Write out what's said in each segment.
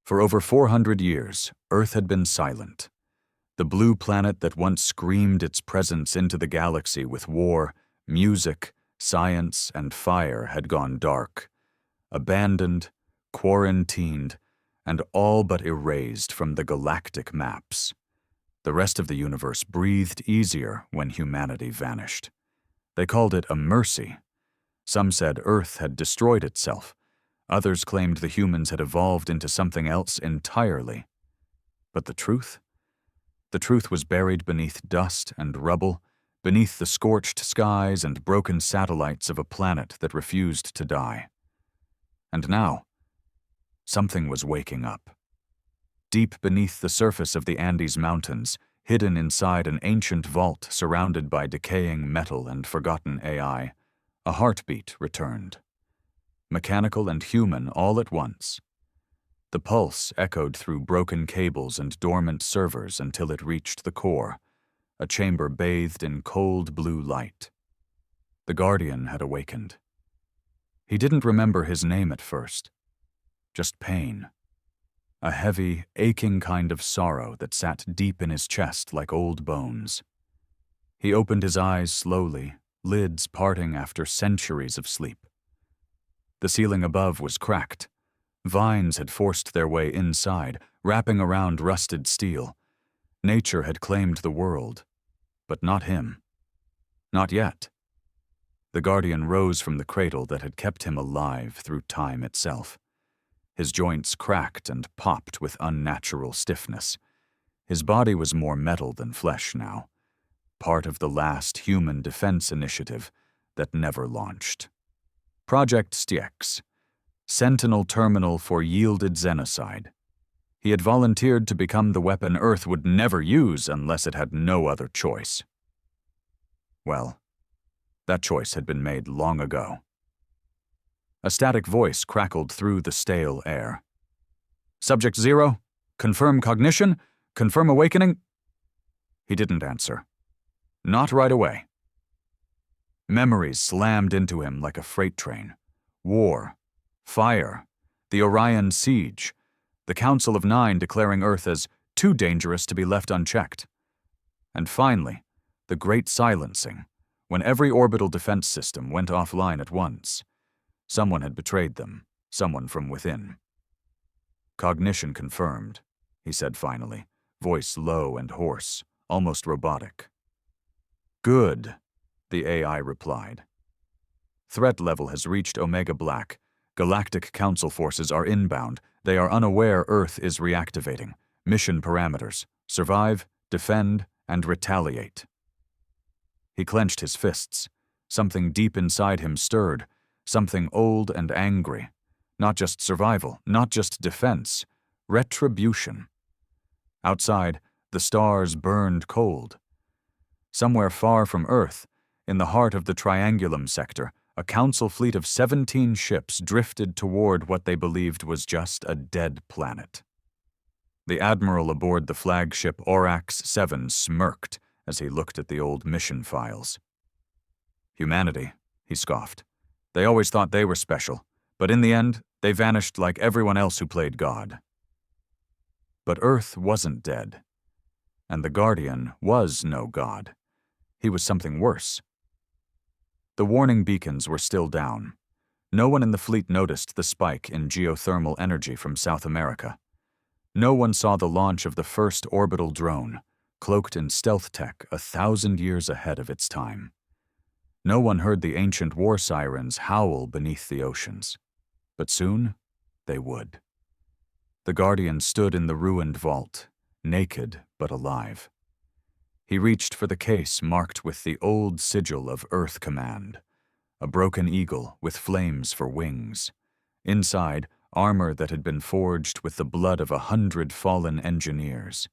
For over 400 years, Earth had been silent. The blue planet that once screamed its presence into the galaxy with war, music, science, and fire had gone dark, abandoned, quarantined, and all but erased from the galactic maps. The rest of the universe breathed easier when humanity vanished. They called it a mercy. Some said Earth had destroyed itself. Others claimed the humans had evolved into something else entirely. But the truth? The truth was buried beneath dust and rubble, beneath the scorched skies and broken satellites of a planet that refused to die. And now, something was waking up. Deep beneath the surface of the Andes Mountains, hidden inside an ancient vault surrounded by decaying metal and forgotten AI, a heartbeat returned. Mechanical and human all at once. The pulse echoed through broken cables and dormant servers until it reached the core, a chamber bathed in cold blue light. The Guardian had awakened. He didn't remember his name at first, just pain. A heavy, aching kind of sorrow that sat deep in his chest like old bones. He opened his eyes slowly, lids parting after centuries of sleep. The ceiling above was cracked. Vines had forced their way inside, wrapping around rusted steel. Nature had claimed the world, but not him. Not yet. The Guardian rose from the cradle that had kept him alive through time itself. His joints cracked and popped with unnatural stiffness. His body was more metal than flesh now, part of the last human defense initiative that never launched. Project Styx, Sentinel Terminal for Yielded Xenocide. He had volunteered to become the weapon Earth would never use unless it had no other choice. Well, that choice had been made long ago. A static voice crackled through the stale air. Subject 0, confirm cognition, confirm awakening. He didn't answer. Not right away. Memories slammed into him like a freight train. War, fire, the Orion siege, the Council of Nine declaring Earth as too dangerous to be left unchecked. And finally, the Great Silencing, when every orbital defense system went offline at once. Someone had betrayed them, someone from within. Cognition confirmed, he said finally, voice low and hoarse, almost robotic. Good, the AI replied. Threat level has reached Omega Black. Galactic Council forces are inbound. They are unaware Earth is reactivating. Mission parameters: survive, defend, and retaliate. He clenched his fists. Something deep inside him stirred, something old and angry. Not just survival, not just defense, retribution. Outside, the stars burned cold. Somewhere far from Earth, in the heart of the Triangulum sector, a council fleet of 17 ships drifted toward what they believed was just a dead planet. The admiral aboard the flagship Aurochs 7 smirked as he looked at the old mission files. Humanity, he scoffed. They always thought they were special, but in the end, they vanished like everyone else who played God. But Earth wasn't dead, and the Guardian was no god. He was something worse. The warning beacons were still down. No one in the fleet noticed the spike in geothermal energy from South America. No one saw the launch of the first orbital drone, cloaked in stealth tech 1,000 years ahead of its time. No one heard the ancient war sirens howl beneath the oceans. But soon, they would. The Guardian stood in the ruined vault, naked but alive. He reached for the case marked with the old sigil of Earth Command, a broken eagle with flames for wings. Inside, armor that had been forged with the blood of 100 fallen engineers.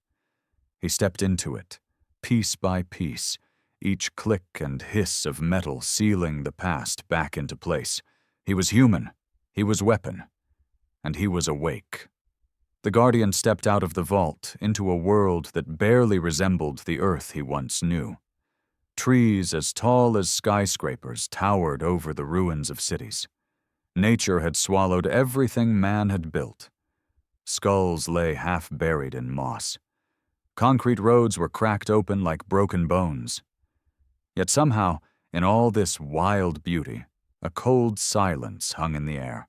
He stepped into it, piece by piece, each click and hiss of metal sealing the past back into place. He was human, he was weapon, and he was awake. The Guardian stepped out of the vault into a world that barely resembled the Earth he once knew. Trees as tall as skyscrapers towered over the ruins of cities. Nature had swallowed everything man had built. Skulls lay half buried in moss. Concrete roads were cracked open like broken bones. Yet somehow, in all this wild beauty, a cold silence hung in the air.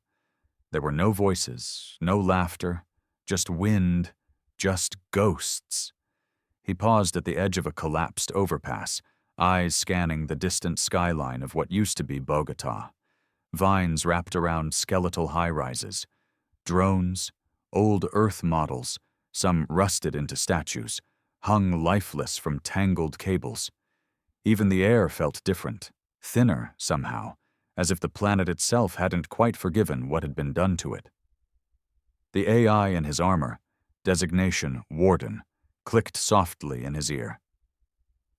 There were no voices, no laughter, just wind, just ghosts. He paused at the edge of a collapsed overpass, eyes scanning the distant skyline of what used to be Bogota. Vines wrapped around skeletal high-rises. Drones, old Earth models, some rusted into statues, hung lifeless from tangled cables. Even the air felt different, thinner somehow, as if the planet itself hadn't quite forgiven what had been done to it. The AI in his armor, designation Warden, clicked softly in his ear.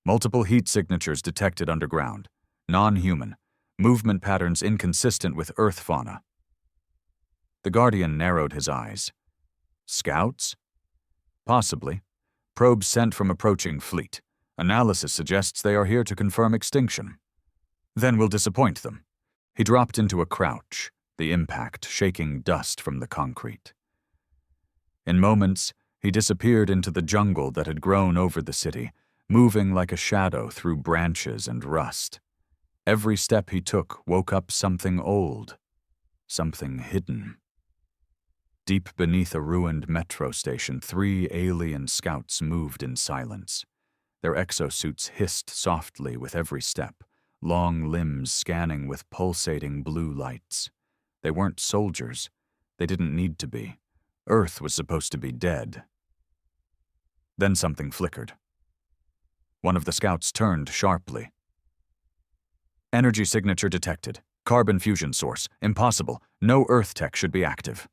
Multiple heat signatures detected underground, non-human, movement patterns inconsistent with Earth fauna. The Guardian narrowed his eyes. Scouts? Possibly. Probes sent from approaching fleet. Analysis suggests they are here to confirm extinction. Then we'll disappoint them. He dropped into a crouch, the impact shaking dust from the concrete. In moments, he disappeared into the jungle that had grown over the city, moving like a shadow through branches and rust. Every step he took woke up something old, something hidden. Deep beneath a ruined metro station, 3 alien scouts moved in silence. Their exosuits hissed softly with every step, long limbs scanning with pulsating blue lights. They weren't soldiers. They didn't need to be. Earth was supposed to be dead. Then something flickered. One of the scouts turned sharply. Energy signature detected. Carbon fusion source. Impossible. No Earth tech should be active.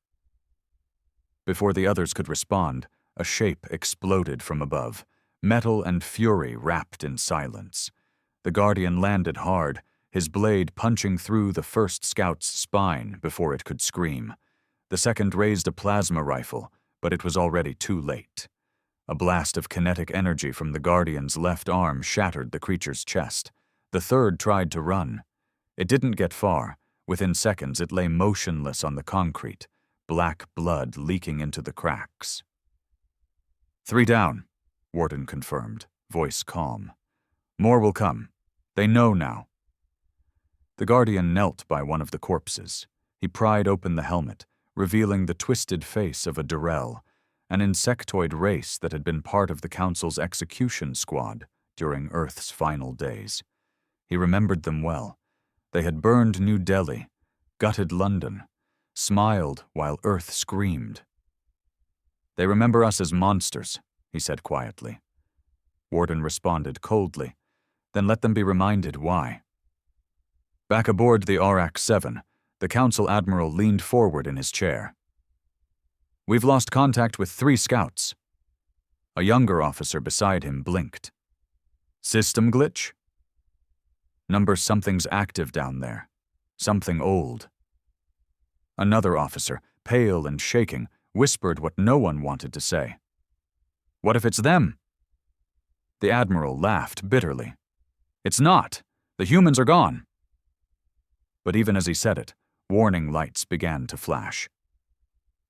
Before the others could respond, a shape exploded from above, metal and fury wrapped in silence. The Guardian landed hard, his blade punching through the first scout's spine before it could scream. The second raised a plasma rifle, but it was already too late. A blast of kinetic energy from the Guardian's left arm shattered the creature's chest. The third tried to run. It didn't get far. Within seconds, it lay motionless on the concrete, black blood leaking into the cracks. 3 down, Warden confirmed, voice calm. More will come. They know now. The Guardian knelt by one of the corpses. He pried open the helmet, revealing the twisted face of a Durrell, an insectoid race that had been part of the Council's execution squad during Earth's final days. He remembered them well. They had burned New Delhi, gutted London, smiled while Earth screamed. They remember us as monsters, he said quietly. Warden responded coldly. Then let them be reminded why. Back aboard the RX-7, the Council Admiral leaned forward in his chair. We've lost contact with 3 scouts. A younger officer beside him blinked. System glitch? Number something's active down there. Something old. Another officer, pale and shaking, whispered what no one wanted to say. What if it's them? The Admiral laughed bitterly. It's not. The humans are gone. But even as he said it, warning lights began to flash.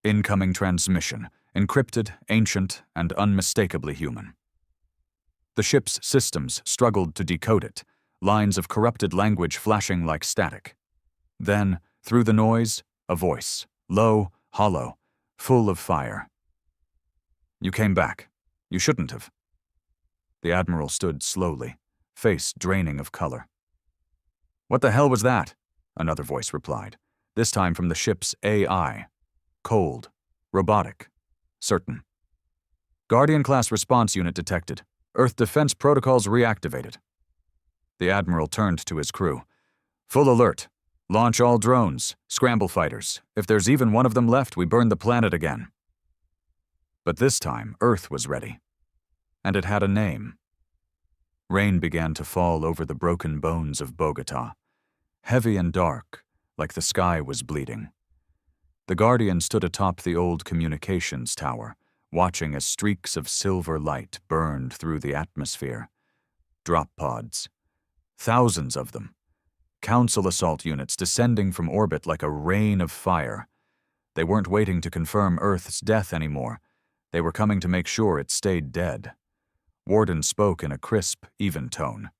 Incoming transmission, encrypted, ancient, and unmistakably human. The ship's systems struggled to decode it, lines of corrupted language flashing like static. Then, through the noise, a voice, low, hollow, full of fire. You came back. You shouldn't have. The Admiral stood slowly, face draining of color. What the hell was that? Another voice replied, this time from the ship's AI. Cold, robotic, certain. Guardian-class response unit detected. Earth defense protocols reactivated. The Admiral turned to his crew. Full alert. Launch all drones, scramble fighters. If there's even one of them left, we burn the planet again. But this time, Earth was ready. And it had a name. Rain began to fall over the broken bones of Bogota, heavy and dark, like the sky was bleeding. The Guardian stood atop the old communications tower, watching as streaks of silver light burned through the atmosphere. Drop pods. Thousands of them. Council assault units descending from orbit like a rain of fire. They weren't waiting to confirm Earth's death anymore. They were coming to make sure it stayed dead. Warden spoke in a crisp, even tone.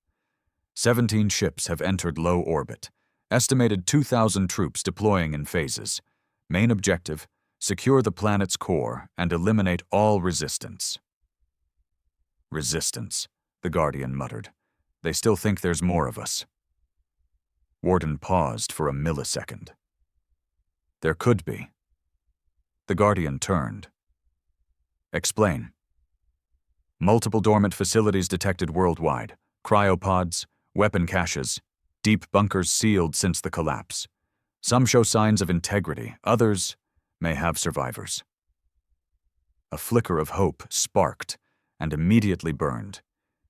17 ships have entered low orbit. Estimated 2,000 troops deploying in phases. Main objective, secure the planet's core and eliminate all resistance. Resistance, the Guardian muttered. They still think there's more of us. Warden paused for a millisecond. There could be. The Guardian turned. Explain. Multiple dormant facilities detected worldwide. Cryopods, weapon caches, deep bunkers sealed since the collapse. Some show signs of integrity, others may have survivors. A flicker of hope sparked and immediately burned.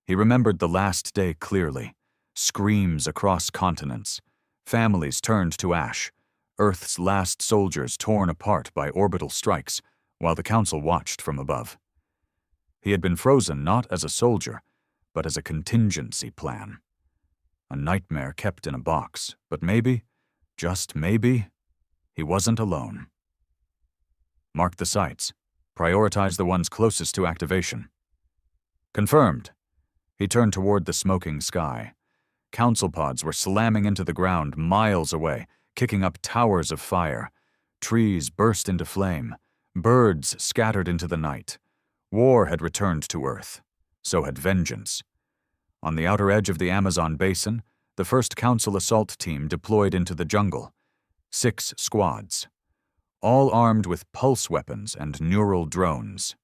He remembered the last day clearly. Screams across continents. Families turned to ash. Earth's last soldiers torn apart by orbital strikes, while the Council watched from above. He had been frozen not as a soldier, but as a contingency plan. A nightmare kept in a box, but maybe, just maybe, he wasn't alone. Mark the sites. Prioritize the ones closest to activation. Confirmed. He turned toward the smoking sky. Council pods were slamming into the ground miles away, kicking up towers of fire. Trees burst into flame. Birds scattered into the night. War had returned to Earth. So had vengeance. On the outer edge of the Amazon basin, the first Council assault team deployed into the jungle. 6 squads. All armed with pulse weapons and neural drones.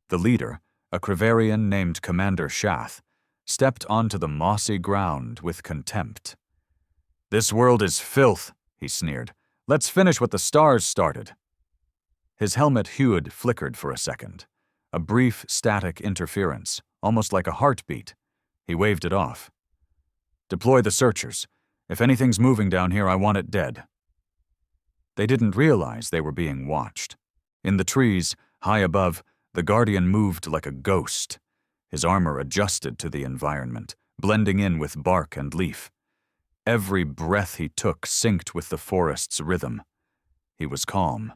The leader, a Crevarian named Commander Shath, stepped onto the mossy ground with contempt. "This world is filth," he sneered. "Let's finish what the stars started." His helmet HUD flickered for a second. A brief, static interference, almost like a heartbeat. He waved it off. "Deploy the searchers. If anything's moving down here, I want it dead." They didn't realize they were being watched. In the trees, high above, the Guardian moved like a ghost. His armor adjusted to the environment, blending in with bark and leaf. Every breath he took synced with the forest's rhythm. He was calm,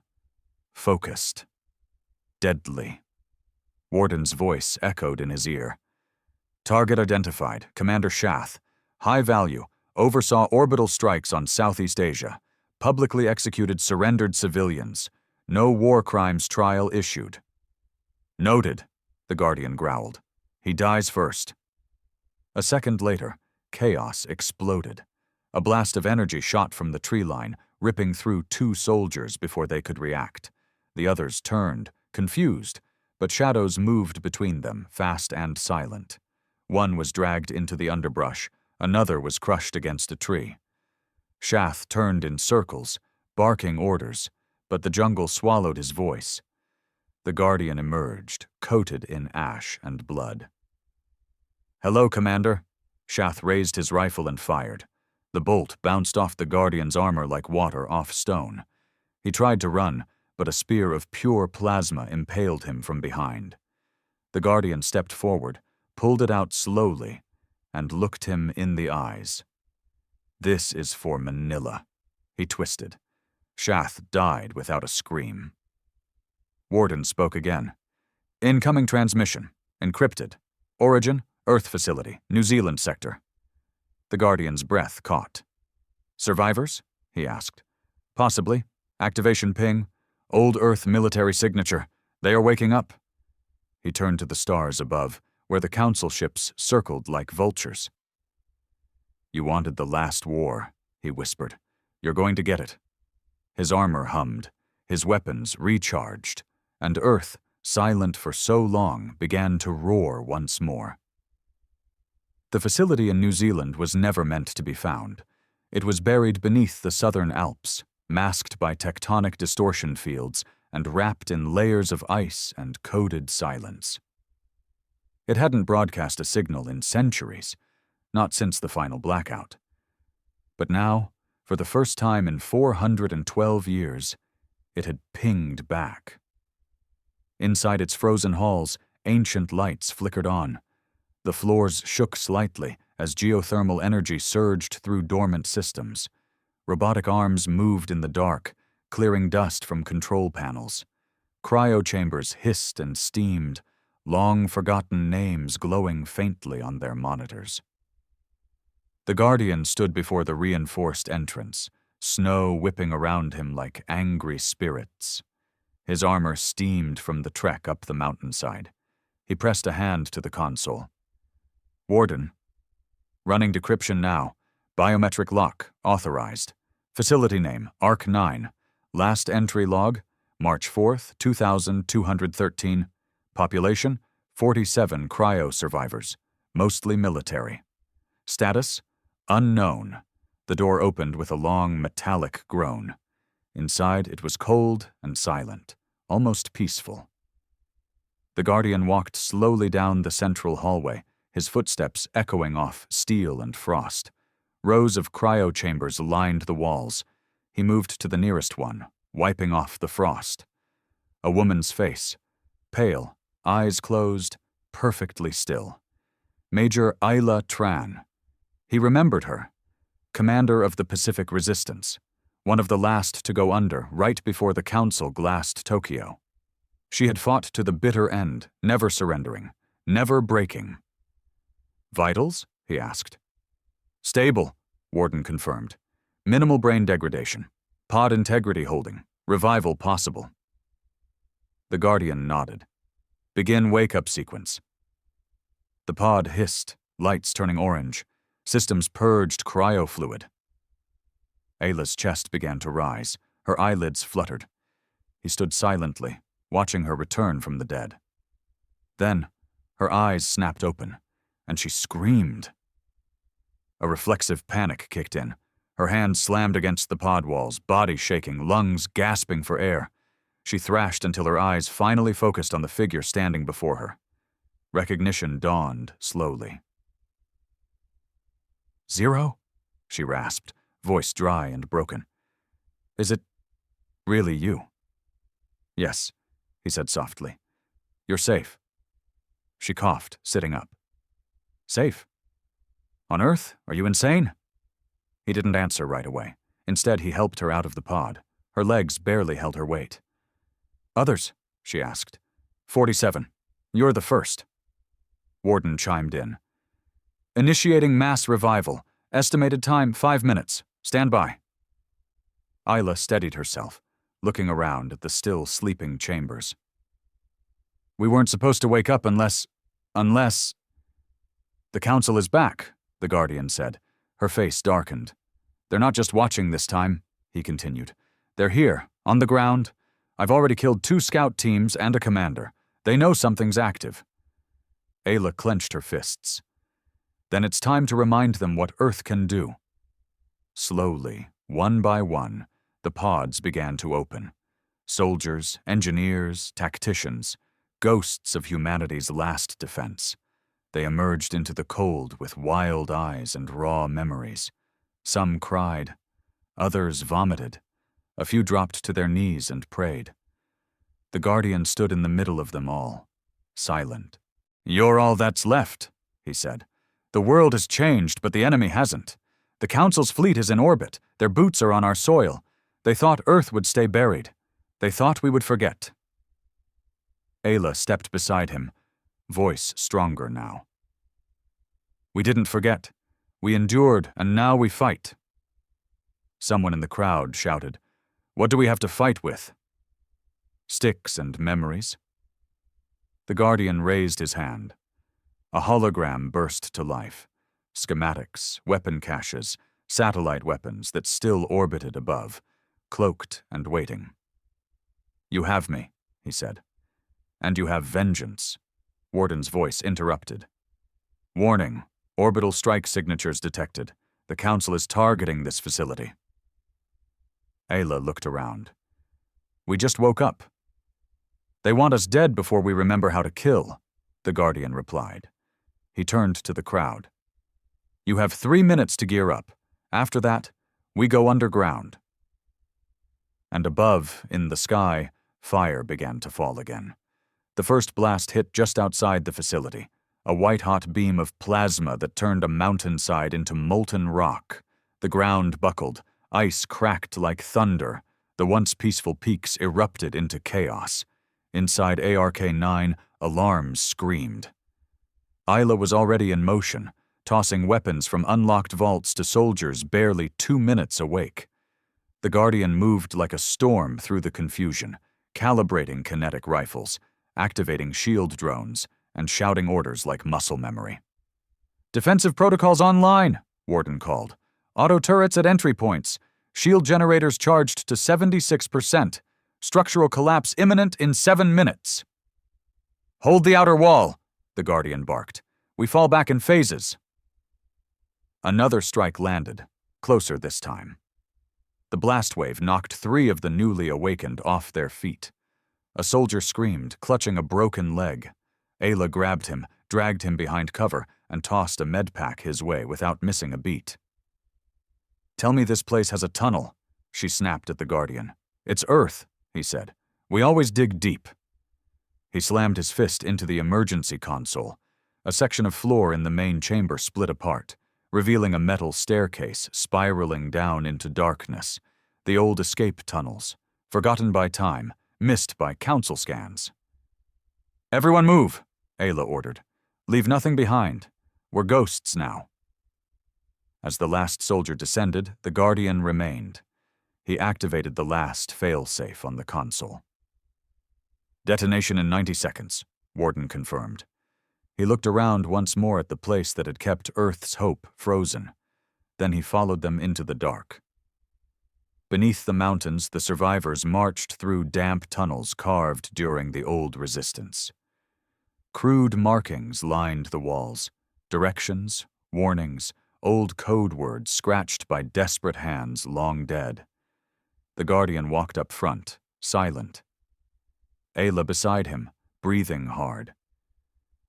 focused, deadly. Warden's voice echoed in his ear. "Target identified, Commander Shath. High value, oversaw orbital strikes on Southeast Asia. Publicly executed surrendered civilians. No war crimes trial issued." "Noted," the Guardian growled. "He dies first." A second later, chaos exploded. A blast of energy shot from the tree line, ripping through 2 soldiers before they could react. The others turned, confused, but shadows moved between them, fast and silent. One was dragged into the underbrush, another was crushed against a tree. Shath turned in circles, barking orders, but the jungle swallowed his voice. The Guardian emerged, coated in ash and blood. "Hello, Commander." Shath raised his rifle and fired. The bolt bounced off the Guardian's armor like water off stone. He tried to run, but a spear of pure plasma impaled him from behind. The Guardian stepped forward, pulled it out slowly, and looked him in the eyes. "This is for Manila." He twisted. Shath died without a scream. Warden spoke again. "Incoming transmission. Encrypted. Origin, Earth facility, New Zealand sector." The Guardian's breath caught. "Survivors?" he asked. "Possibly. Activation ping. Old Earth military signature. They are waking up." He turned to the stars above, where the Council ships circled like vultures. "You wanted the last war," he whispered. "You're going to get it." His armor hummed, his weapons recharged, and Earth, silent for so long, began to roar once more. The facility in New Zealand was never meant to be found. It was buried beneath the southern Alps, masked by tectonic distortion fields and wrapped in layers of ice and coded silence. It hadn't broadcast a signal in centuries, not since the final blackout. But now, for the first time in 412 years, it had pinged back. Inside its frozen halls, ancient lights flickered on. The floors shook slightly as geothermal energy surged through dormant systems. Robotic arms moved in the dark, clearing dust from control panels. Cryochambers hissed and steamed, long-forgotten names glowing faintly on their monitors. The Guardian stood before the reinforced entrance, snow whipping around him like angry spirits. His armor steamed from the trek up the mountainside. He pressed a hand to the console. Warden. Running decryption now. Biometric lock, authorized. Facility name, ARC-9. Last entry log, March 4th, 2213. Population, 47 cryo survivors, mostly military. Status, unknown. The door opened with a long metallic groan. Inside, it was cold and silent, almost peaceful. The Guardian walked slowly down the central hallway, his footsteps echoing off steel and frost. Rows of cryochambers lined the walls. He moved to the nearest one, wiping off the frost. A woman's face, pale, eyes closed, perfectly still. Major Isla Tran. He remembered her. Commander of the Pacific Resistance, one of the last to go under right before the Council glassed Tokyo. She had fought to the bitter end, never surrendering, never breaking. Vitals? He asked. Stable, Warden confirmed. Minimal brain degradation. Pod integrity holding. Revival possible. The Guardian nodded. Begin wake-up sequence. The pod hissed, lights turning orange. Systems purged cryofluid. Ayla's chest began to rise. Her eyelids fluttered. He stood silently, watching her return from the dead. Then, her eyes snapped open, and she screamed. A reflexive panic kicked in. Her hand slammed against the pod walls, body shaking, lungs gasping for air. She thrashed until her eyes finally focused on the figure standing before her. Recognition dawned slowly. Zero? She rasped, voice dry and broken. Is it really you? Yes, he said softly. You're safe. She coughed, sitting up. Safe? On Earth? Are you insane? He didn't answer right away. Instead, he helped her out of the pod. Her legs barely held her weight. Others? She asked. 47. You're the first. Warden chimed in. Initiating mass revival. Estimated time 5 minutes. Stand by. Isla steadied herself, looking around at the still sleeping chambers. We weren't supposed to wake up unless... The Council is back, the Guardian said. Her face darkened. They're not just watching this time, he continued. They're here, on the ground. I've already killed 2 scout teams and a commander. They know something's active. Ayla clenched her fists. Then it's time to remind them what Earth can do. Slowly, one by one, the pods began to open. Soldiers, engineers, tacticians, ghosts of humanity's last defense. They emerged into the cold with wild eyes and raw memories. Some cried. Others vomited. A few dropped to their knees and prayed. The Guardian stood in the middle of them all, silent. You're all that's left, he said. The world has changed, but the enemy hasn't. The Council's fleet is in orbit. Their boots are on our soil. They thought Earth would stay buried. They thought we would forget. Ayla stepped beside him, voice stronger now. We didn't forget. We endured, and now we fight. Someone in the crowd shouted, What do we have to fight with? Sticks and memories. The Guardian raised his hand. A hologram burst to life. Schematics, weapon caches, satellite weapons that still orbited above, cloaked and waiting. You have me, he said. And you have vengeance. Warden's voice interrupted. Warning, orbital strike signatures detected. The Council is targeting this facility. Ayla looked around. We just woke up. They want us dead before we remember how to kill, the Guardian replied. He turned to the crowd. You have 3 minutes to gear up. After that, we go underground. And above, in the sky, fire began to fall again. The first blast hit just outside the facility, a white-hot beam of plasma that turned a mountainside into molten rock. The ground buckled, ice cracked like thunder, The once peaceful peaks erupted into chaos. Inside ARK-9, alarms screamed. Isla was already in motion, tossing weapons from unlocked vaults to soldiers barely 2 minutes awake. The Guardian moved like a storm through the confusion, calibrating kinetic rifles, activating shield drones, and shouting orders like muscle memory. "Defensive protocols online," Warden called. "Auto turrets at entry points. Shield generators charged to 76%. Structural collapse imminent in 7 minutes." "Hold the outer wall," the Guardian barked. "We fall back in phases." Another strike landed, closer this time. The blast wave knocked 3 of the newly awakened off their feet. A soldier screamed, clutching a broken leg. Ayla grabbed him, dragged him behind cover, and tossed a medpack his way without missing a beat. "Tell me this place has a tunnel," she snapped at the Guardian. "It's Earth," he said. "We always dig deep." He slammed his fist into the emergency console. A section of floor in the main chamber split apart, revealing a metal staircase spiraling down into darkness. The old escape tunnels, forgotten by time, missed by council scans. "Everyone move," Ayla ordered. "Leave nothing behind. We're ghosts now." As the last soldier descended, the Guardian remained. He activated the last failsafe on the console. "Detonation in 90 seconds, Warden confirmed. He looked around once more at the place that had kept Earth's hope frozen. Then he followed them into the dark. Beneath the mountains, the survivors marched through damp tunnels carved during the old resistance. Crude markings lined the walls, directions, warnings, old code words scratched by desperate hands long dead. The Guardian walked up front, silent. Ayla beside him, breathing hard.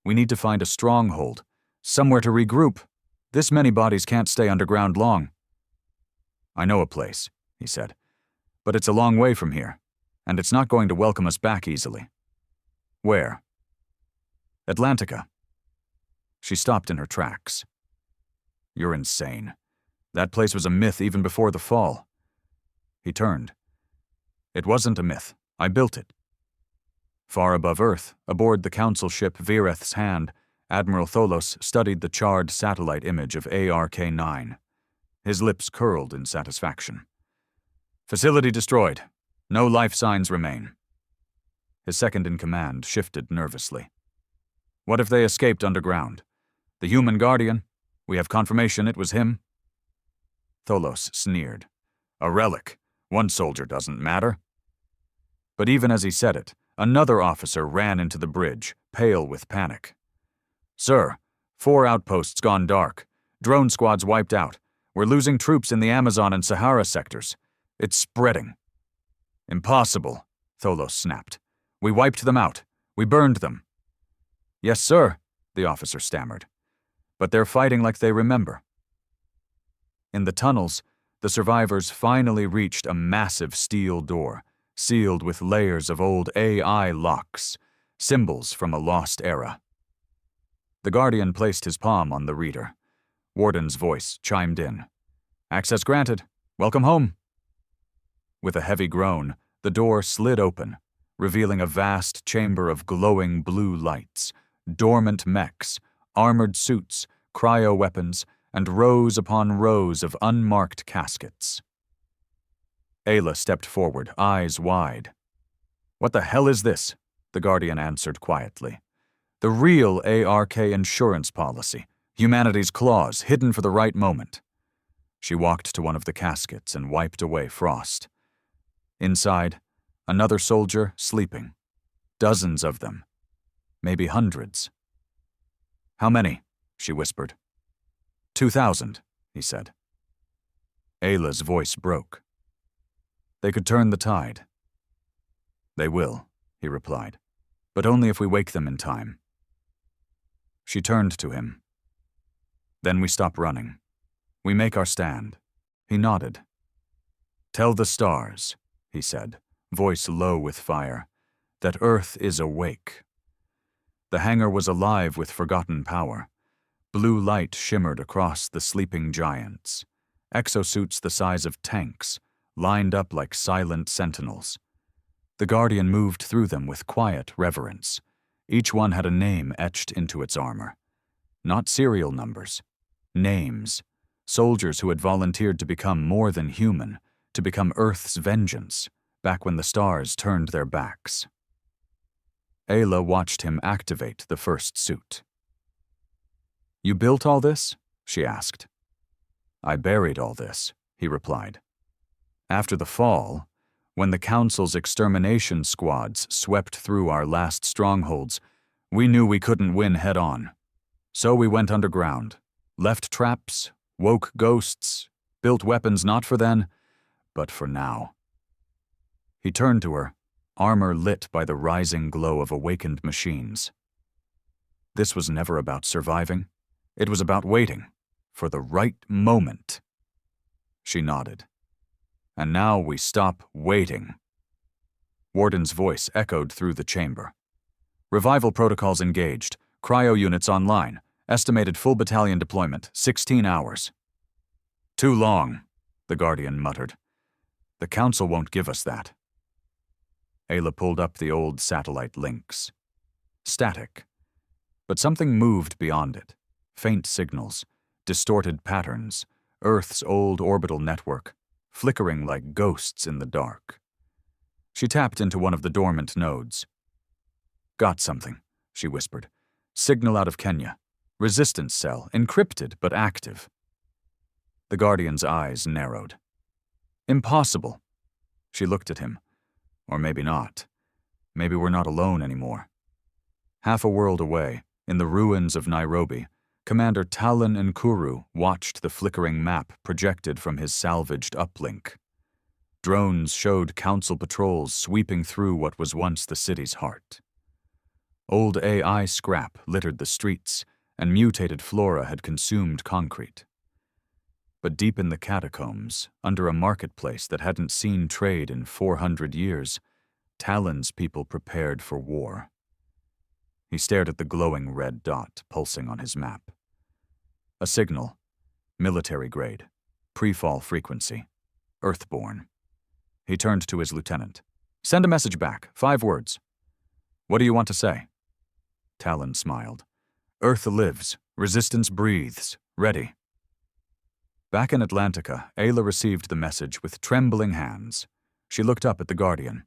"We need to find a stronghold, somewhere to regroup. This many bodies can't stay underground long." "I know a place," he said, "but it's a long way from here, and it's not going to welcome us back easily." "Where?" "Atlantica." She stopped in her tracks. "You're insane. That place was a myth even before the fall." He turned. "It wasn't a myth. I built it." Far above Earth, aboard the council ship Vireth's Hand, Admiral Tholos studied the charred satellite image of ARK-9. His lips curled in satisfaction. "Facility destroyed. No life signs remain." His second-in-command shifted nervously. "What if they escaped underground? The human Guardian? We have confirmation it was him." Tholos sneered. "A relic. One soldier doesn't matter." But even as he said it, another officer ran into the bridge, pale with panic. "Sir, 4 outposts gone dark. Drone squads wiped out. We're losing troops in the Amazon and Sahara sectors. It's spreading." "Impossible," Tholos snapped. "We wiped them out. We burned them." "Yes, sir," the officer stammered. "But they're fighting like they remember." In the tunnels, the survivors finally reached a massive steel door, sealed with layers of old AI locks, symbols from a lost era. The Guardian placed his palm on the reader. Warden's voice chimed in. "Access granted. Welcome home." With a heavy groan, the door slid open, revealing a vast chamber of glowing blue lights, dormant mechs, armored suits, cryo-weapons, and rows upon rows of unmarked caskets. Ayla stepped forward, eyes wide. "What the hell is this?" the Guardian answered quietly. "The real ARK insurance policy, humanity's clause hidden for the right moment." She walked to one of the caskets and wiped away frost. Inside, another soldier sleeping. Dozens of them. Maybe hundreds. "How many?" she whispered. 2,000, he said. Ayla's voice broke. "They could turn the tide." "They will," he replied, "but only if we wake them in time." She turned to him. "Then we stop running. We make our stand." He nodded. "Tell the stars," he said, voice low with fire, "that Earth is awake." The hangar was alive with forgotten power. Blue light shimmered across the sleeping giants. Exosuits the size of tanks, lined up like silent sentinels. The Guardian moved through them with quiet reverence. Each one had a name etched into its armor. Not serial numbers. Names. Soldiers who had volunteered to become more than human, to become Earth's vengeance, back when the stars turned their backs. Ayla watched him activate the first suit. "You built all this?" she asked. "I buried all this," he replied. "After the fall, when the Council's extermination squads swept through our last strongholds, we knew we couldn't win head-on. So we went underground, left traps, woke ghosts, built weapons not for then, but for now." He turned to her, armor lit by the rising glow of awakened machines. This was never about surviving. It was about waiting, for the right moment. She nodded. "And now we stop waiting." Warden's voice echoed through the chamber. "Revival protocols engaged. Cryo units online. Estimated full battalion deployment, 16 hours. "Too long," the Guardian muttered. "The Council won't give us that." Ayla pulled up the old satellite links. Static. But something moved beyond it. Faint signals, distorted patterns, Earth's old orbital network, flickering like ghosts in the dark. She tapped into one of the dormant nodes. "Got something," she whispered. "Signal out of Kenya. Resistance cell, encrypted but active." The Guardian's eyes narrowed. "Impossible." She looked at him. Or maybe not. Maybe we're not alone anymore. Half a world away, in the ruins of Nairobi, Commander Talon Nkuru watched the flickering map projected from his salvaged uplink. Drones showed Council patrols sweeping through what was once the city's heart. Old AI scrap littered the streets, and mutated flora had consumed concrete. But deep in the catacombs, under a marketplace that hadn't seen trade in 400 years, Talon's people prepared for war. He stared at the glowing red dot pulsing on his map. A signal, military grade, pre-fall frequency, Earthborn. He turned to his lieutenant. "Send a message back, 5 words." "What do you want to say?" Talon smiled. "Earth lives, resistance breathes, ready." Back in Atlantica, Ayla received the message with trembling hands. She looked up at the Guardian.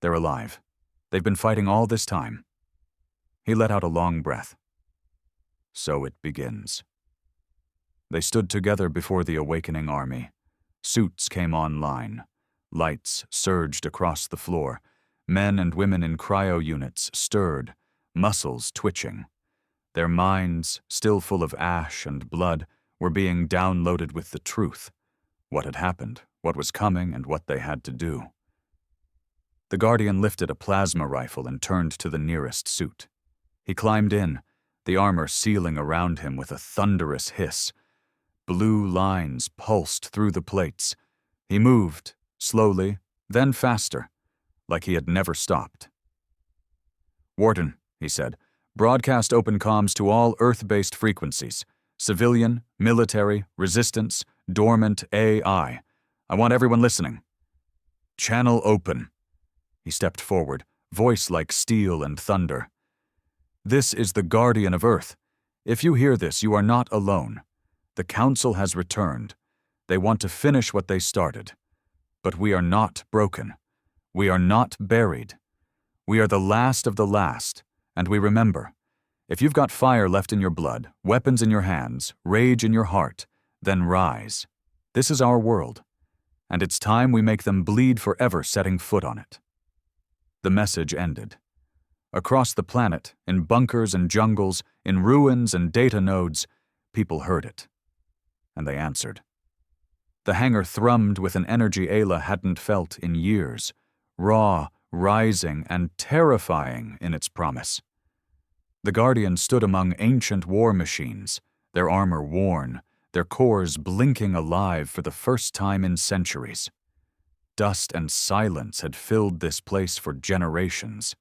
"They're alive. They've been fighting all this time." He let out a long breath. "So it begins." They stood together before the awakening army. Suits came online. Lights surged across the floor. Men and women in cryo units stirred, muscles twitching. Their minds, still full of ash and blood, were being downloaded with the truth, what had happened, what was coming, and what they had to do. The Guardian lifted a plasma rifle and turned to the nearest suit. He climbed in, the armor sealing around him with a thunderous hiss. Blue lines pulsed through the plates. He moved, slowly, then faster, like he had never stopped. "Warden," he said, "broadcast open comms to all Earth-based frequencies. Civilian, military, resistance, dormant, AI. I want everyone listening." "Channel open." He stepped forward, voice like steel and thunder. "This is the Guardian of Earth. If you hear this, you are not alone. The Council has returned. They want to finish what they started. But we are not broken. We are not buried. We are the last of the last, and we remember. If you've got fire left in your blood, weapons in your hands, rage in your heart, then rise. This is our world, and it's time we make them bleed forever setting foot on it." The message ended. Across the planet, in bunkers and jungles, in ruins and data nodes, people heard it. And they answered. The hangar thrummed with an energy Ayla hadn't felt in years, raw, rising, and terrifying in its promise. The Guardian stood among ancient war machines, their armor worn, their cores blinking alive for the first time in centuries. Dust and silence had filled this place for generations.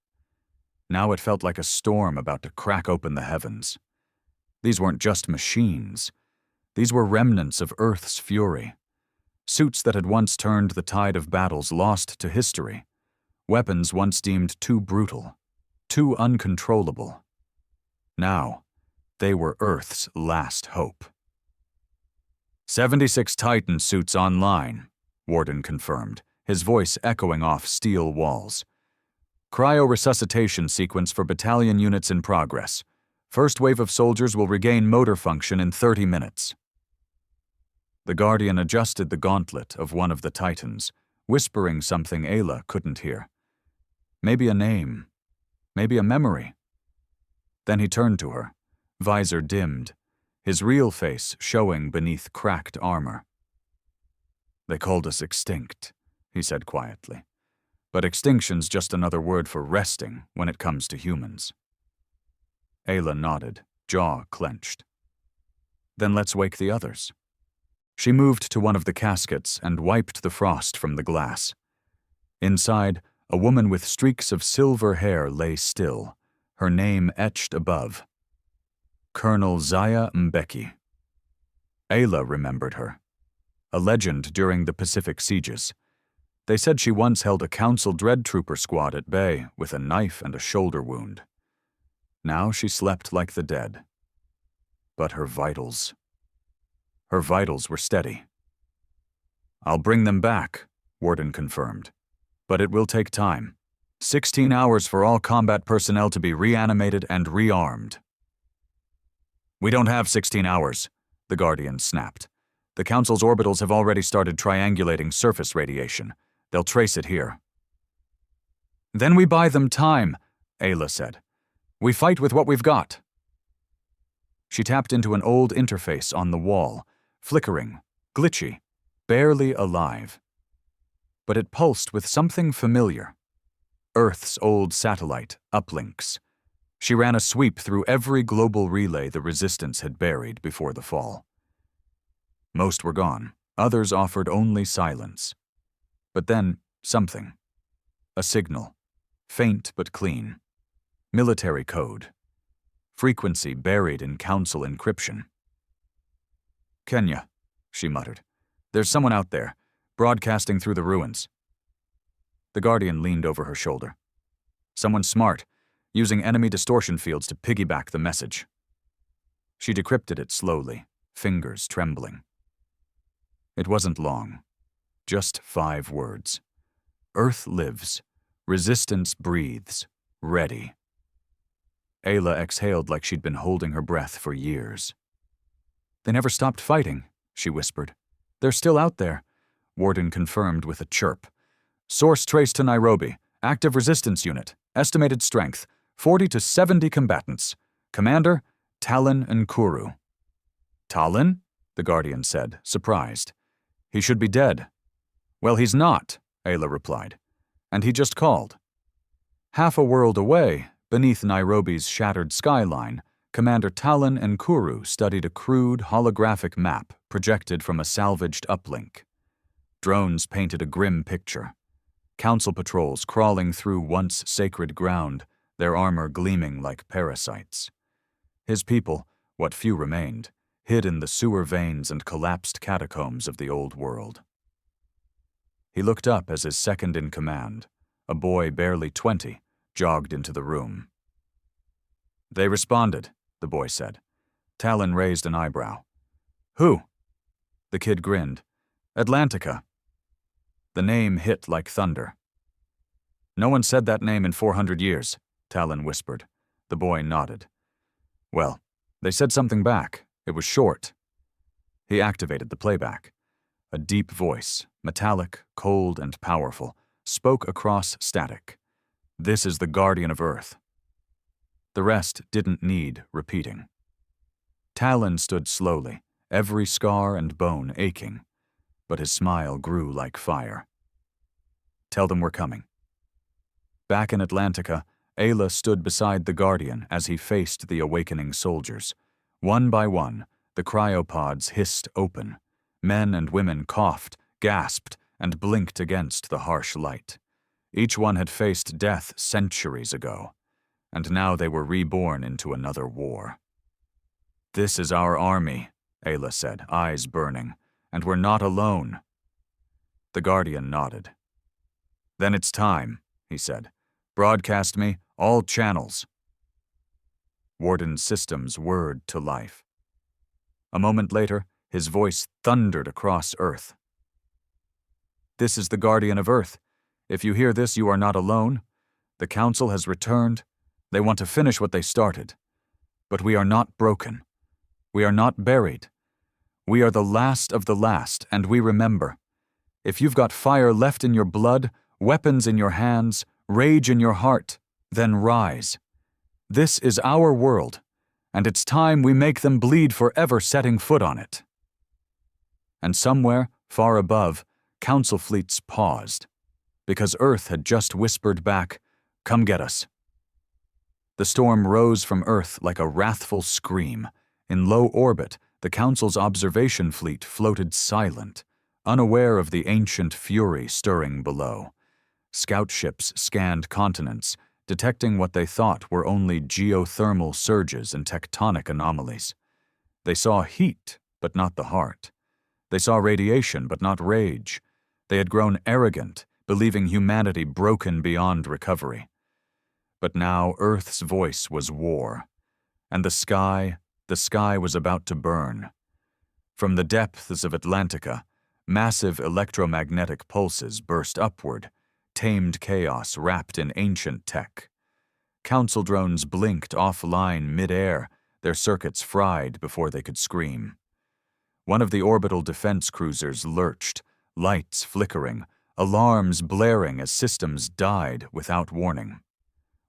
Now it felt like a storm about to crack open the heavens. These weren't just machines. These were remnants of Earth's fury. Suits that had once turned the tide of battles lost to history. Weapons once deemed too brutal, too uncontrollable. Now, they were Earth's last hope. 76 Titan suits online, Warden confirmed, his voice echoing off steel walls. Cryo-resuscitation sequence for battalion units in progress. First wave of soldiers will regain motor function in 30 minutes. The Guardian adjusted the gauntlet of one of the Titans, whispering something Ayla couldn't hear. Maybe a name. Maybe a memory. Then he turned to her, visor dimmed, his real face showing beneath cracked armor. "They called us extinct," he said quietly. "But extinction's just another word for resting when it comes to humans." Ayla nodded, jaw clenched. "Then let's wake the others." She moved to one of the caskets and wiped the frost from the glass. Inside, a woman with streaks of silver hair lay still, her name etched above. Colonel Zaya Mbeki. Ayla remembered her. A legend during the Pacific sieges. They said she once held a Council Dread Trooper squad at bay with a knife and a shoulder wound. Now she slept like the dead. But her vitals were steady. "I'll bring them back," Warden confirmed. "But it will take time. 16 hours for all combat personnel to be reanimated and rearmed." "We don't have 16 hours, the Guardian snapped. "The Council's orbitals have already started triangulating surface radiation. They'll trace it here." "Then we buy them time," Ayla said. "We fight with what we've got." She tapped into an old interface on the wall, flickering, glitchy, barely alive. But it pulsed with something familiar. Earth's old satellite, uplinks. She ran a sweep through every global relay the Resistance had buried before the fall. Most were gone, others offered only silence. But then, something. A signal. Faint but clean. Military code. Frequency buried in Council encryption. "Kenya," she muttered. "There's someone out there, broadcasting through the ruins." The Guardian leaned over her shoulder. "Someone smart, using enemy distortion fields to piggyback the message." She decrypted it slowly, fingers trembling. It wasn't long. Just 5 words. "Earth lives. Resistance breathes. Ready." Ayla exhaled like she'd been holding her breath for years. "They never stopped fighting," she whispered. "They're still out there," Warden confirmed with a chirp. "Source traced to Nairobi. Active resistance unit. Estimated strength, 40 to 70 combatants. Commander, Talon Nkuru." "Talon?" the Guardian said, surprised. "He should be dead." "Well, he's not," Ayla replied. "And he just called." Half a world away, beneath Nairobi's shattered skyline, Commander Talon Nkuru studied a crude, holographic map projected from a salvaged uplink. Drones painted a grim picture. Council patrols crawling through once sacred ground, their armor gleaming like parasites. His people, what few remained, hid in the sewer veins and collapsed catacombs of the old world. He looked up as his second-in-command, a boy barely 20, jogged into the room. "They responded," the boy said. Talon raised an eyebrow. "Who?" The kid grinned. "Atlantica." The name hit like thunder. "No one said that name in 400 years, Talon whispered. The boy nodded. "Well, they said something back. It was short." He activated the playback. A deep voice, metallic, cold, and powerful, spoke across static. "This is the Guardian of Earth." The rest didn't need repeating. Talon stood slowly, every scar and bone aching, but his smile grew like fire. "Tell them we're coming." Back in Atlantica, Ayla stood beside the Guardian as he faced the awakening soldiers. One by one, the cryopods hissed open. Men and women coughed, gasped, and blinked against the harsh light. Each one had faced death centuries ago, and now they were reborn into another war. "This is our army," Ayla said, eyes burning, "and we're not alone." The Guardian nodded. "Then it's time," he said. "Broadcast me, all channels." Warden's systems whirred to life. A moment later, his voice thundered across Earth. "This is the Guardian of Earth. If you hear this, you are not alone. The Council has returned. They want to finish what they started. But we are not broken. We are not buried. We are the last of the last, and we remember. If you've got fire left in your blood, weapons in your hands, rage in your heart, then rise. This is our world, and it's time we make them bleed forever setting foot on it." And somewhere, far above, Council fleets paused, because Earth had just whispered back, "Come get us." The storm rose from Earth like a wrathful scream. In low orbit, the Council's observation fleet floated silent, unaware of the ancient fury stirring below. Scout ships scanned continents, detecting what they thought were only geothermal surges and tectonic anomalies. They saw heat, but not the heart. They saw radiation, but not rage. They had grown arrogant, believing humanity broken beyond recovery. But now Earth's voice was war, and the sky was about to burn. From the depths of Atlantica, massive electromagnetic pulses burst upward, tamed chaos wrapped in ancient tech. Council drones blinked offline mid-air, their circuits fried before they could scream. One of the orbital defense cruisers lurched, lights flickering, alarms blaring as systems died without warning.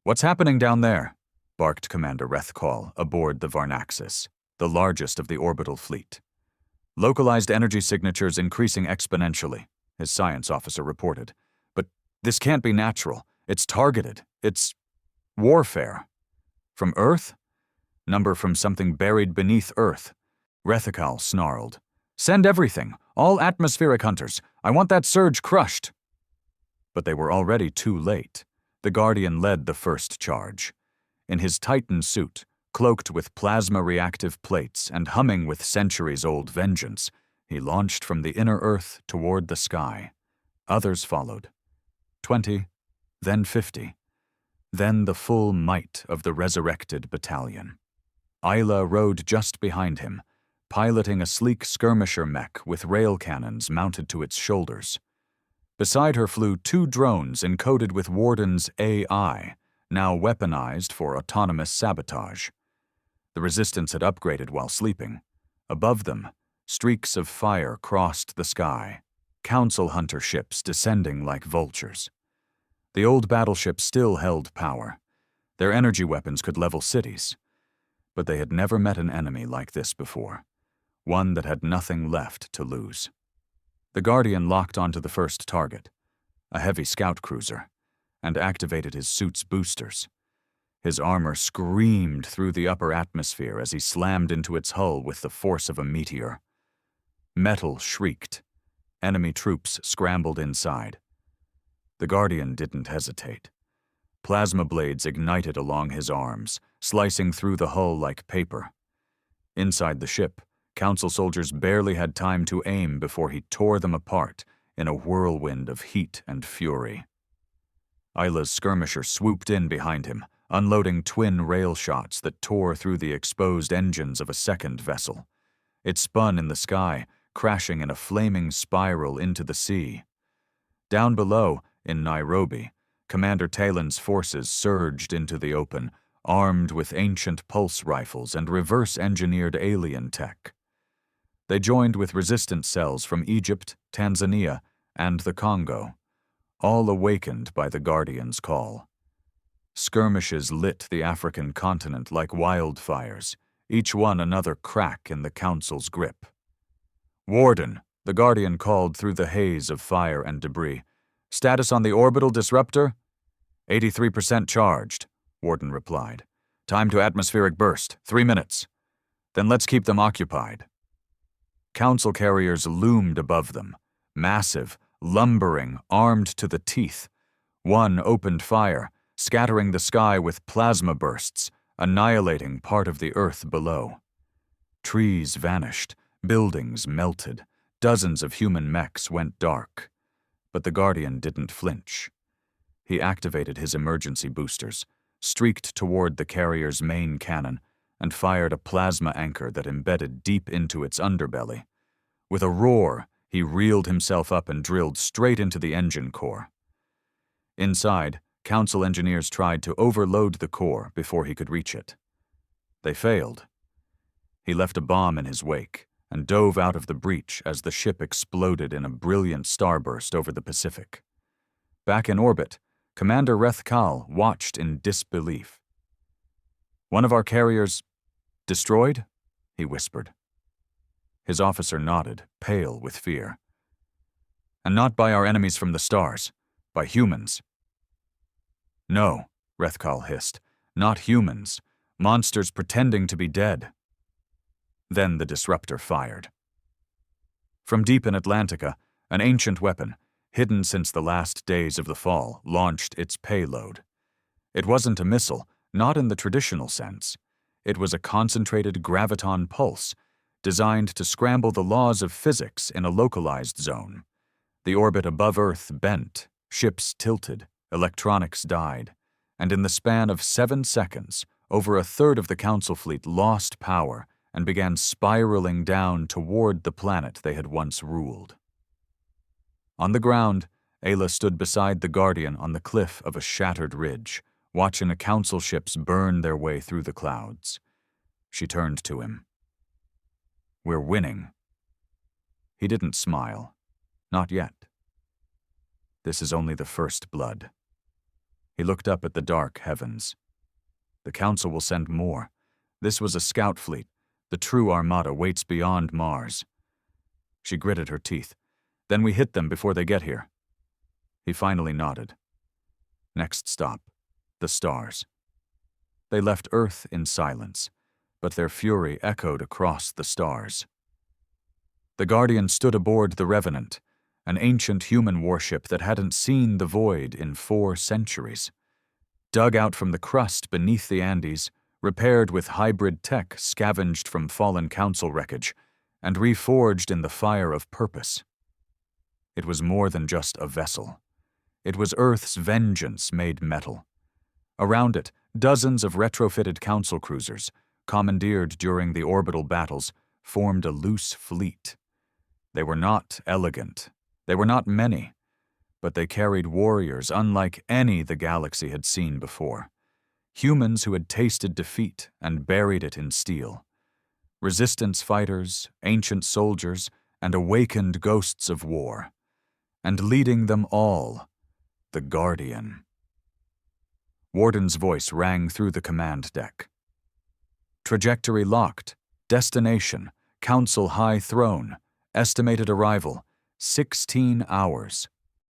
"What's happening down there?" barked Commander Rethkal aboard the Varnaxis, the largest of the orbital fleet. "Localized energy signatures increasing exponentially," his science officer reported. "But this can't be natural. It's targeted. It's warfare." "From Earth?" "Number from something buried beneath Earth." Rethkal snarled. "Send everything, all atmospheric hunters. I want that surge crushed." But they were already too late. The Guardian led the first charge. In his Titan suit, cloaked with plasma-reactive plates and humming with centuries-old vengeance, he launched from the inner Earth toward the sky. Others followed. 20, then 50. Then the full might of the resurrected battalion. Isla rode just behind him, piloting a sleek skirmisher mech with rail cannons mounted to its shoulders. Beside her flew 2 drones encoded with Warden's AI, now weaponized for autonomous sabotage. The Resistance had upgraded while sleeping. Above them, streaks of fire crossed the sky, Council hunter ships descending like vultures. The old battleships still held power. Their energy weapons could level cities. But they had never met an enemy like this before, one that had nothing left to lose. The Guardian locked onto the first target, a heavy scout cruiser, and activated his suit's boosters. His armor screamed through the upper atmosphere as he slammed into its hull with the force of a meteor. Metal shrieked. Enemy troops scrambled inside. The Guardian didn't hesitate. Plasma blades ignited along his arms, slicing through the hull like paper. Inside the ship, Council soldiers barely had time to aim before he tore them apart in a whirlwind of heat and fury. Isla's skirmisher swooped in behind him, unloading twin rail shots that tore through the exposed engines of a second vessel. It spun in the sky, crashing in a flaming spiral into the sea. Down below, in Nairobi, Commander Talon's forces surged into the open, armed with ancient pulse rifles and reverse-engineered alien tech. They joined with resistance cells from Egypt, Tanzania, and the Congo, all awakened by the Guardian's call. Skirmishes lit the African continent like wildfires, each one another crack in the Council's grip. "Warden," the Guardian called through the haze of fire and debris. "Status on the orbital disruptor?" 83% charged, Warden replied. "Time to atmospheric burst, 3 minutes. Then let's keep them occupied." Council carriers loomed above them, massive, lumbering, armed to the teeth. One opened fire, scattering the sky with plasma bursts, annihilating part of the earth below. Trees vanished, buildings melted, dozens of human mechs went dark. But the Guardian didn't flinch. He activated his emergency boosters, streaked toward the carrier's main cannon, and fired a plasma anchor that embedded deep into its underbelly. With a roar, he reeled himself up and drilled straight into the engine core. Inside, Council engineers tried to overload the core before he could reach it. They failed. He left a bomb in his wake and dove out of the breach as the ship exploded in a brilliant starburst over the Pacific. Back in orbit, Commander Rethkal watched in disbelief. "One of our carriers destroyed?" he whispered. His officer nodded, pale with fear. "And not by our enemies from the stars, by humans." "No," Rethkal hissed, "not humans. Monsters pretending to be dead." Then the disruptor fired. From deep in Atlantica, an ancient weapon, hidden since the last days of the fall, launched its payload. It wasn't a missile, not in the traditional sense. It was a concentrated graviton pulse, designed to scramble the laws of physics in a localized zone. The orbit above Earth bent, ships tilted, electronics died, and in the span of 7 seconds, over a third of the Council fleet lost power and began spiraling down toward the planet they had once ruled. On the ground, Ayla stood beside the Guardian on the cliff of a shattered ridge, watching a Council ships burn their way through the clouds. She turned to him. "We're winning." He didn't smile. Not yet. "This is only the first blood." He looked up at the dark heavens. "The Council will send more. This was a scout fleet. The true armada waits beyond Mars." She gritted her teeth. "Then we hit them before they get here." He finally nodded. Next stop, the stars. They left Earth in silence, but their fury echoed across the stars. The Guardian stood aboard the Revenant, an ancient human warship that hadn't seen the void in 4 centuries. Dug out from the crust beneath the Andes, repaired with hybrid tech scavenged from fallen Council wreckage, and reforged in the fire of purpose. It was more than just a vessel. It was Earth's vengeance made metal. Around it, dozens of retrofitted Council cruisers, commandeered during the orbital battles, formed a loose fleet. They were not elegant. They were not many, but they carried warriors unlike any the galaxy had seen before. Humans who had tasted defeat and buried it in steel. Resistance fighters, ancient soldiers, and awakened ghosts of war. And leading them all, the Guardian. Warden's voice rang through the command deck. "Trajectory locked. Destination, Council High Throne. Estimated arrival, 16 hours.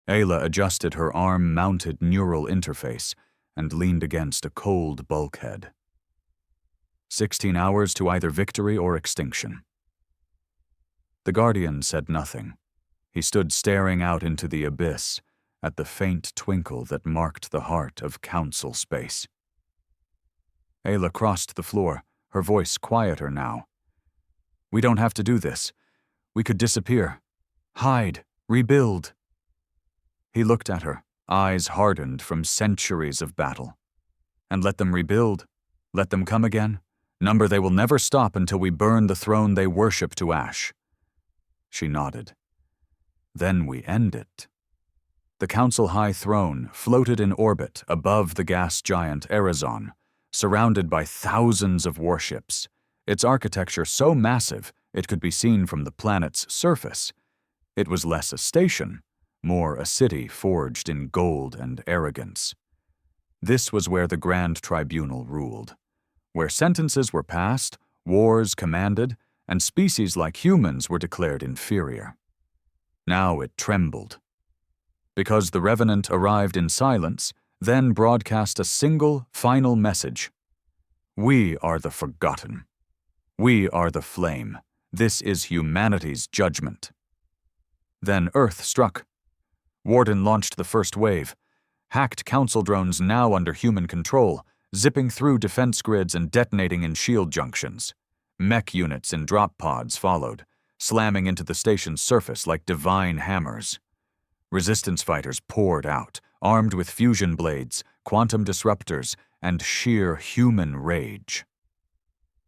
Ayla adjusted her arm-mounted neural interface and leaned against a cold bulkhead. 16 hours to either victory or extinction. The Guardian said nothing. He stood staring out into the abyss at the faint twinkle that marked the heart of Council space. Ayla crossed the floor, her voice quieter now. "We don't have to do this. We could disappear. Hide. Rebuild." He looked at her, eyes hardened from centuries of battle. "And let them rebuild. Let them come again. Number they will never stop until we burn the throne they worship to ash." She nodded. "Then we end it." The Council High Throne floated in orbit above the gas giant Arizon, surrounded by thousands of warships, its architecture so massive it could be seen from the planet's surface. It was less a station, more a city forged in gold and arrogance. This was where the Grand Tribunal ruled, where sentences were passed, wars commanded, and species like humans were declared inferior. Now it trembled. Because the Revenant arrived in silence, then broadcast a single, final message. "We are the forgotten. We are the flame. This is humanity's judgment." Then Earth struck. Warden launched the first wave. Hacked Council drones now under human control, zipping through defense grids and detonating in shield junctions. Mech units in drop pods followed, slamming into the station's surface like divine hammers. Resistance fighters poured out, armed with fusion blades, quantum disruptors, and sheer human rage.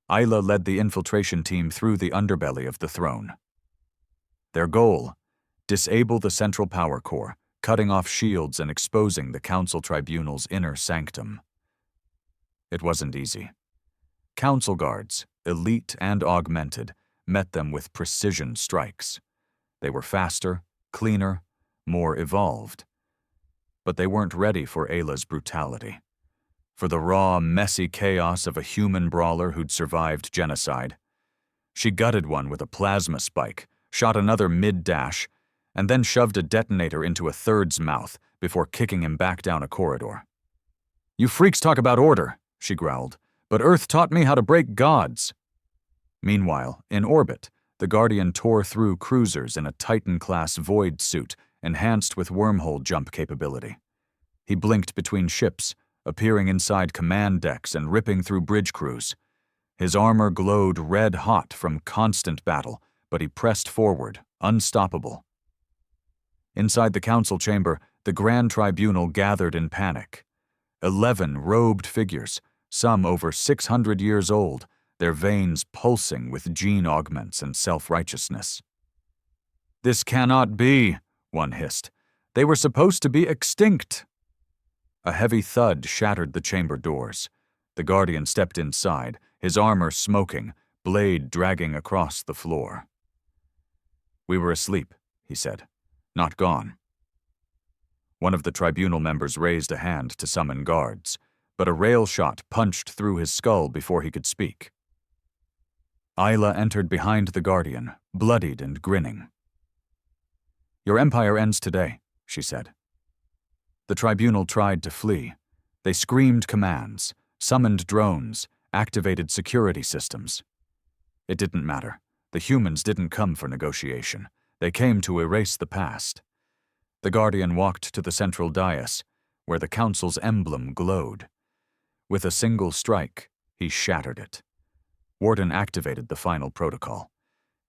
Ayla led the infiltration team through the underbelly of the throne. Their goal: disable the central power core, cutting off shields and exposing the Council Tribunal's inner sanctum. It wasn't easy. Council guards, elite and augmented, met them with precision strikes. They were faster, cleaner, more evolved. But they weren't ready for Ayla's brutality. For the raw, messy chaos of a human brawler who'd survived genocide. She gutted one with a plasma spike, shot another mid-dash, and then shoved a detonator into a third's mouth before kicking him back down a corridor. "You freaks talk about order," she growled, "but Earth taught me how to break gods." Meanwhile, in orbit, the Guardian tore through cruisers in a Titan-class void suit enhanced with wormhole jump capability. He blinked between ships, appearing inside command decks and ripping through bridge crews. His armor glowed red-hot from constant battle, but he pressed forward, unstoppable. Inside the council chamber, the Grand Tribunal gathered in panic. 11 robed figures, some over 600 years old, their veins pulsing with gene augments and self-righteousness. "This cannot be," one hissed. "They were supposed to be extinct." A heavy thud shattered the chamber doors. The Guardian stepped inside, his armor smoking, blade dragging across the floor. "We were asleep," he said. "Not gone." One of the tribunal members raised a hand to summon guards, but a rail shot punched through his skull before he could speak. Ayla entered behind the Guardian, bloodied and grinning. "Your empire ends today," she said. The tribunal tried to flee. They screamed commands, summoned drones, activated security systems. It didn't matter. The humans didn't come for negotiation. They came to erase the past. The Guardian walked to the central dais, where the Council's emblem glowed. With a single strike, he shattered it. Warden activated the final protocol.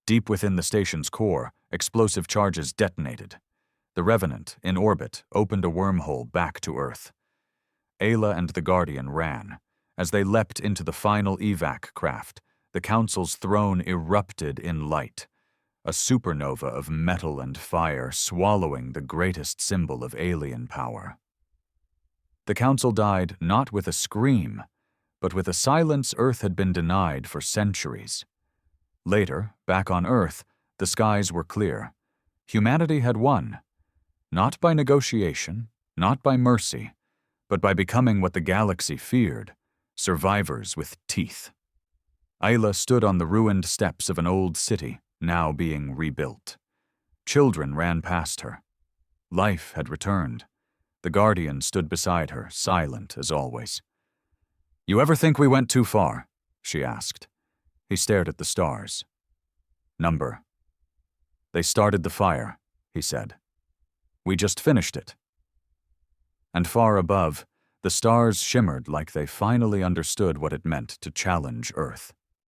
Deep within the station's core, explosive charges detonated. The Revenant, in orbit, opened a wormhole back to Earth. Ayla and the Guardian ran. As they leapt into the final evac craft, the Council's throne erupted in light. A supernova of metal and fire swallowing the greatest symbol of alien power. The Council died not with a scream, but with a silence Earth had been denied for centuries. Later, back on Earth, the skies were clear. Humanity had won. Not by negotiation, not by mercy, but by becoming what the galaxy feared, survivors with teeth. Ayla stood on the ruined steps of an old city, now being rebuilt. Children ran past her. Life had returned. The Guardian stood beside her, silent as always. "You ever think we went too far?" she asked. He stared at the stars. "Number." "They started the fire," he said. "We just finished it." And far above, the stars shimmered like they finally understood what it meant to challenge Earth.